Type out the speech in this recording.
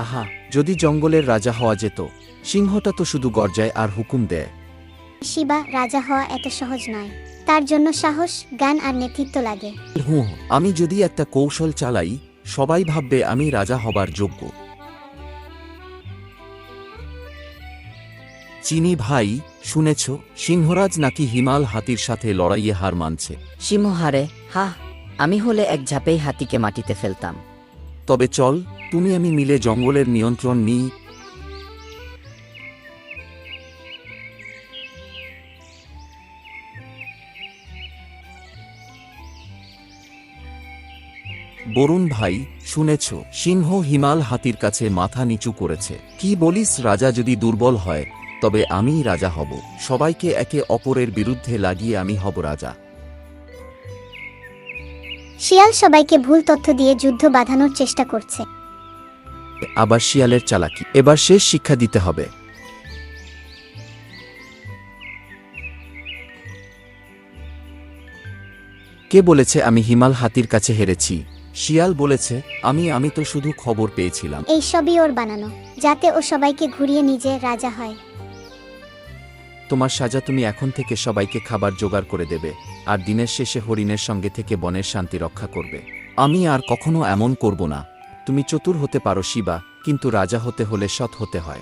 আহা, যদি জঙ্গলের রাজা হওয়া যেত। সিংহটা তো শুধু গর্জায় আর হুকুম দেয়। শিবা, রাজা হওয়া এত সহজ নয়। তার জন্য সাহস, জ্ঞান আর নেতৃত্ব লাগে। হুঁ, আমি যদি একটা কৌশল চালাই, সবাই ভাববে আমি রাজা হবার যোগ্য। চিনি ভাই, শুনেছ সিংহরাজ নাকি হিমাল হাতির সাথে লড়াইয়ে হার মানছে? সিংহ হারে? হা, আমি হলে এক ঝাপেই হাতিকে মাটিতে ফেলতাম। তবে চল, তুমি আমি মিলে জঙ্গলের নিয়ন্ত্রণ নিই। বরুণ ভাই, শুনেছ সিংহ হিমাল হাতির কাছে মাথা নিচু করেছে? কি বলিস? রাজা যদি দুর্বল হয় তবে আমিই রাজা হব। সবাইকে একে অপরের বিরুদ্ধে লাগিয়ে আমি হব রাজা। শিয়াল সবাইকে ভুল তথ্য দিয়ে যুদ্ধ বাঁধানোর চেষ্টা করছে। আবার শিয়ালের চালাকি, এবার শেষ শিক্ষা দিতে হবে। কে বলেছে আমি হিমাল হাতির কাছে হেরেছি? শিয়াল বলেছে। আমি তো শুধু খবর পেয়েছিলাম। এই সবই ওর বানানো, যাতে ও সবাইকে ঘুরিয়ে নিজে রাজা হয়। তোমার সাজা, তুমি এখন থেকে সবাইকে খাবার জোগাড় করে দেবে, আর দিনের শেষে হরিণের সঙ্গে থেকে বনের শান্তি রক্ষা করবে। আমি আর কখনো এমন করব না। তুমি চতুর হতে পারো শিবা, কিন্তু রাজা হতে হলে সৎ হতে হয়।